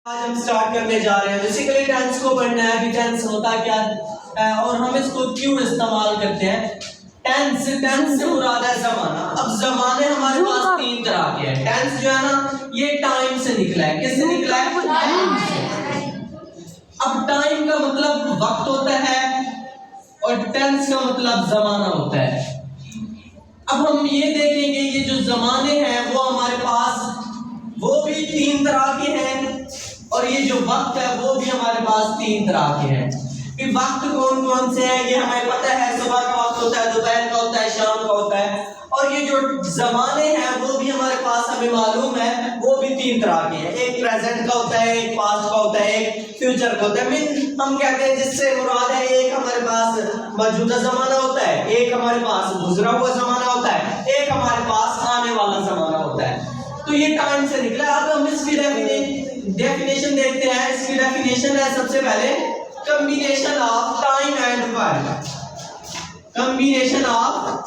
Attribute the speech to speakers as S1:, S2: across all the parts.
S1: आज हम स्टार्ट करने जा रहे हैं। बेसिकली टेंस को पढ़ना है। अभी टेंस होता क्या और हम इसको क्यों इस्तेमाल करते हैं। टेंस से मुराद है जमाना। अब जमाने हमारे पास तीन तरह के हैं। टेंस जो है ना ये टाइम से निकला है। किससे निकला है? टाइम से। अब टाइम का मतलब वक्त होता है और टेंस का मतलब जमाना होता है। अब हम ये देखेंगे ये जो जमाने हैं वो हमारे पास वो भी तीन तरह के हैं और ये जो वक्त है वो भी हमारे पास तीन तरह के हैं। कि वक्त कौन कौन से हैं ये हमें पता है। सुबह का वक्त होता है, दोपहर का होता है, शाम का होता है। और ये जो जमाने हैं वो भी हमारे पास हमें मालूम है वो भी तीन तरह के हैं। एक प्रेजेंट का होता है, एक पास्ट का होता है, एक फ्यूचर का होता है। हम कहते हैं जिससे मुराद है एक हमारे पास मौजूदा जमाना होता है, एक हमारे पास गुजरा हुआ जमाना होता है, एक हमारे पास आने वाला जमाना होता है। तो ये टाइम से निकला। अब हम इसकी डेफिनेशन देखते हैं। इसकी डेफिनेशन है सबसे पहले combination of time and work. Combination of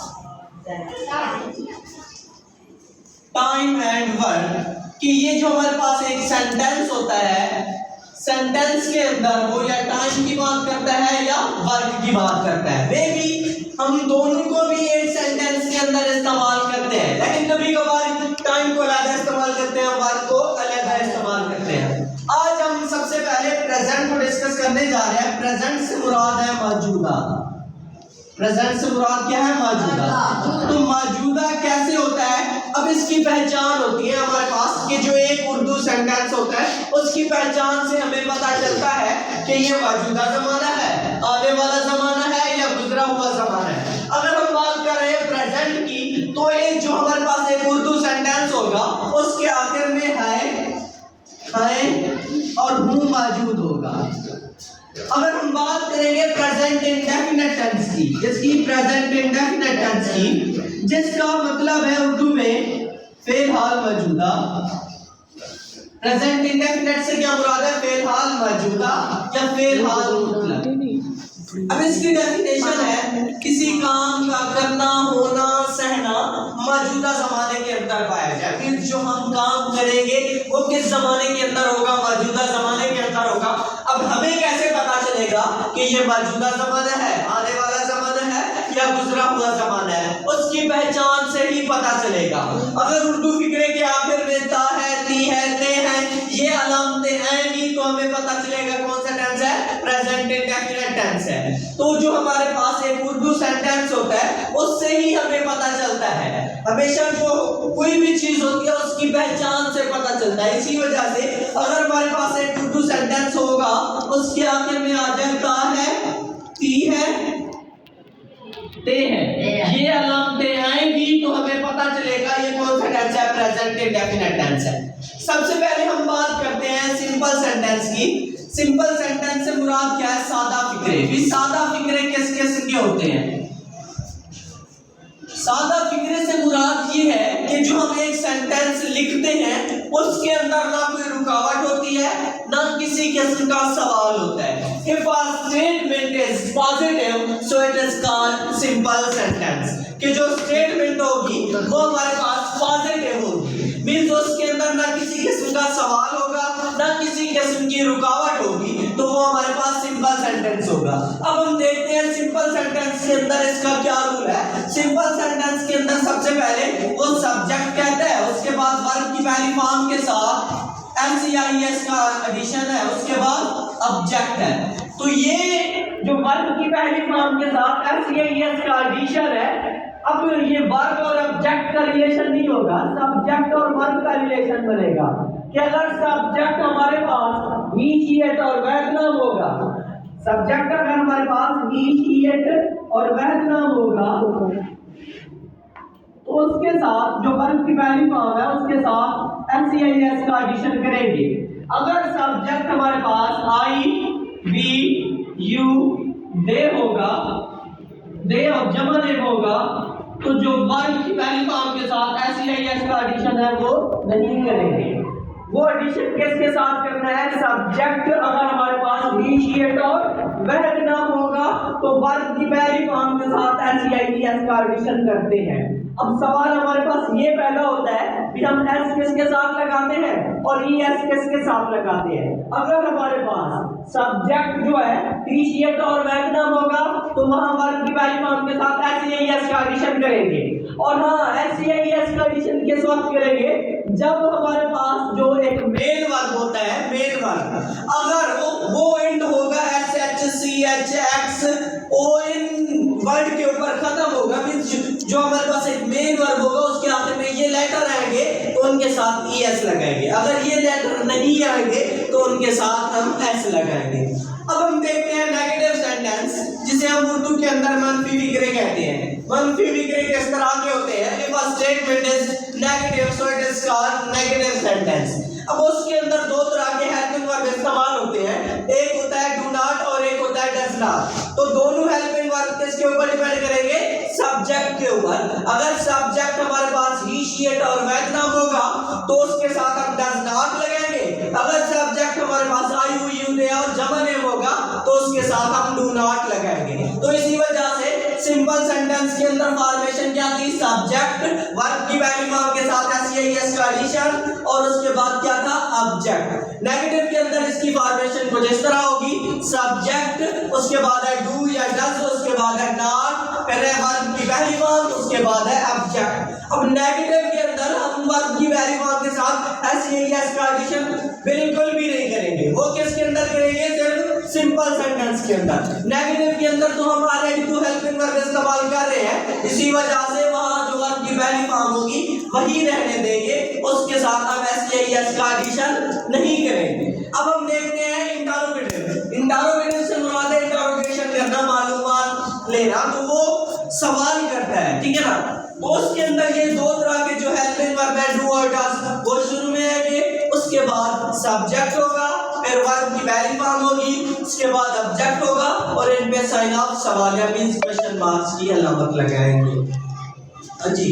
S1: time and work कि ये जो हमारे पास एक सेंटेंस होता है, सेंटेंस के अंदर वो या टाइम की बात करता है या वर्क की बात करता है। मे भी हम दोनों को भी एक सेंटेंस के अंदर इस्तेमाल करते हैं, लेकिन कभी कभार टाइम को अलग इस्तेमाल करते हैं, वर्क को अलग इस्तेमाल करते हैं। आज हम सबसे पहले प्रेजेंट को डिस्कस करने जा रहे हैं। प्रेजेंट से मुराद है मौजूदा। प्रेजेंट से मुराद क्या है? मौजूदा। तो मौजूदा कैसे होता है? अब इसकी पहचान होती है हमारे पास कि जो एक उर्दू सेंटेंस होता है उसकी पहचान से हमें पता चलता है कि ये मौजूदा जमाना है, आने वाला जमाना है या गुजरा हुआ जमाना है। अगर हम बात कर रहे हैं प्रेजेंट की तो एक जो हमारे पास एक उर्दू सेंटेंस होगा उसके आखिर में है और हूं मौजूद होगा। अगर हम बात करेंगे प्रेजेंट इंडेफिनिट टेंस की, जिसकी प्रेजेंट इंडेफिनिट टेंस की जिसका मतलब है उर्दू में फिलहाल मौजूदा। प्रेजेंट इंडेफिनिट से क्या मुराद है? फिलहाल मौजूदा या फिलहाल मुतलक। अब इसकी डेफिनेशन है किसी काम का करना, होना, सहना मौजूदा जमाने के अंदर पाया जाए। फिर जो हम काम करेंगे वो किस जमाने के अंदर होगा? मौजूदा जमाने के अंदर होगा। अब हमें कैसे पता चलेगा कि ये मौजूदा जमाना है, आने वाला जमाना है या गुजरा हुआ जमाना है? उसकी पहचान से ही पता चलेगा। अगर उर्दू फिक्रे के आखिर में ता है, ती है, ते है, ये अलामतें आएंगी तो हमें पता चलेगा कौन सा टेंस है? प्रेजेंट इंडेफिनिट टेंस है। तो जो हमारे पास एक उर्दू सेंटेंस होता है उससे ही हमें पता चलता है। हमेशा जो कोई भी चीज होती है उसकी पहचान से पता चलता है। इसी वजह से अगर हमारे पास एक उर्दू सेंटेंस होगा उसके आखिर में आ जाए ता है, ती है, ते है, ये अलामतें आएंगी तो हमें पता चलेगा ये कौन सा टेंस है? प्रेजेंट इंडेफिनिट टेंस है। सबसे पहले हम बात करते हैं सिंपल सेंटेंस की। सिंपल सेंटेंस से मुराद क्या है? सादा फिक्रे। भी सादा फिक्रे किस किस्म के होते हैं? सादा फिक्रे से मुराद ये है कि जो हम एक सेंटेंस लिखते हैं उसके अंदर ना कोई रुकावट होती है ना किसी किस्म का सवाल होता है। If a statement is positive, so it is called simple sentence। कि जो स्टेटमेंट होगी वो हमारे पास पॉजिटिव होगी, मीन्स उसके अंदर ना किसी किस्म का सवाल होगा ना किसी किस्म की रुकावट होगी, तो वो हमारे पास सिंपल सेंटेंस होगा। अब हम देखते हैं सिंपल सेंटेंस के अंदर इसका क्या रूल है। सिंपल सेंटेंस के अंदर सबसे पहले वो सब्जेक्ट कहता है, उसके बाद वर्ब की पहली फॉर्म के साथ SEIS का एडिशन है, उसके बाद ऑब्जेक्ट है। तो ये जो वर्ब की पहली फॉर्म के साथ SEIS का एडिशन है, अब ये वर्ब और ऑब्जेक्ट का रिलेशन नहीं होगा, सब्जेक्ट और वर्ब का रिलेशन बनेगा। कि अगर सब्जेक्ट हमारे पास ही, शी, इट और वह नाम होगा, सब्जेक्ट अगर हमारे पास ही, शी, इट और वह नाम होगा तो उसके साथ जो वर्ब की पहली फॉर्म है उसके साथ SEIS का एडिशन करेंगे। अगर सब्जेक्ट हमारे पास I, we, you, they होगा, they और जमा नेम होगा, तो जो वर्ब की पहली फॉर्म के साथ SEIS का एडिशन है वो नहीं करेंगे। वो एडिशन किसके साथ करना है? सब्जेक्ट अगर हमारे पास he,
S2: इनिशिएट और वह नाम होगा तो वर्ब की पहली फॉर्म के साथ SEIES का एडिशन करते हैं। अब सवाल हमारे पास ये पैदा होता है कि हम S किसके साथ लगाते हैं और ES किसके साथ लगाते हैं। अगर हमारे पास सब्जेक्ट जो है इनिशिएट और वह नाम होगा तो वहां वर्ब की पहली फॉर्म के साथ SEIES का एडिशन करेंगे। और हाँ, SEIES का एडिशन किस वक्त करेंगे, जब हमारे पास जो एक
S1: मेन वर्ब होता है, मेन वर्ब, अगर वो एंड होगा SHCHX O इन वर्ड के ऊपर खत्म होगा, मींस जो हमारे पास एक मेन वर्ब होगा उसके आखिर में ये लेटर आएंगे तो उनके साथ ES लगाएंगे। अगर ये लेटर नहीं आएंगे तो उनके साथ हम S लगाएंगे। अब हम देखते हैं नेगेटिव सेंटेंस, जिसे हम उर्दू के अंदर मनफी फिक्रे कहते हैं। मनफी फिक्रे किस तरह के होते हैं? If a statement is negative so it is called negative sentence. अब उसके अंदर दो तरह के हेल्पिंग वर्ब इस्तेमाल होते हैं, एक होता है डू नॉट और एक होता है डज नॉट। तो दोनों हेल्पिंग वर्ब किसके ऊपर डिपेंड करेंगे? सब्जेक्ट के ऊपर। अगर सब्जेक्ट हमारे पास ही, शी, इट और वैट नाम होगा तो उसके साथ हम डज नॉट लगाएंगे। अगर सब्जेक्ट हमारे पास आई, यू, दे और जमा नेम होगा तो उसके साथ हम डू नॉट लगाएंगे। तो इसी वजह से सिंपल सेंटेंस के अंदर फॉर्मेशन क्या थी? सब्जेक्ट वर्ब की पहली फॉर्म के साथ SEIES का एडिशन और उसके बाद क्या था? ऑब्जेक्ट। नेगेटिव के अंदर इसकी फॉर्मेशन कुछ इस तरह होगी, सब्जेक्ट, उसके बाद है डू या डज, उसके बाद है नॉट, फिर है वर्ब की पहली फॉर्म, उसके बाद है ऑब्जेक्ट। अब नेगेटिव के अंदर हम वर्ब की पहली फॉर्म के साथ SEIES का एडिशन बिल्कुल भी नहीं करेंगे। वो किसके अंदर करेंगे? सिर्फ सिंपल सेंटेंस के अंदर। नेगेटिव के अंदर तो हम ऑलरेडी टू हेल्पिंग वर्ब इस्तेमाल कर रहे हैं, इसी वजह से वहां जो वर्ब की पहली फॉर्म होगी वही रहने देंगे, उसके साथ हम SEIES का एडिशन नहीं करेंगे। अब हम देखते हैं इंटरोगेटिव। इंटरोगेटिव से मुराद है इंटरोगेशन करना, मालूमात लेना, तो वो सवाल करता है, ठीक है ना। तो उसके अंदर ये दो तरह के जो हेल्पिंग वर्ब है डू और डज, वो शुरू में आएंगे, उसके बाद सब्जेक्ट होगा, फिर वर्ब की पहली फॉर्म होगी, उसके बाद ऑब्जेक्ट होगा और इन पे साइन ऑफ सवाल या मींस क्वेश्चन मार्क्स की अलामत लगाएंगे। जी।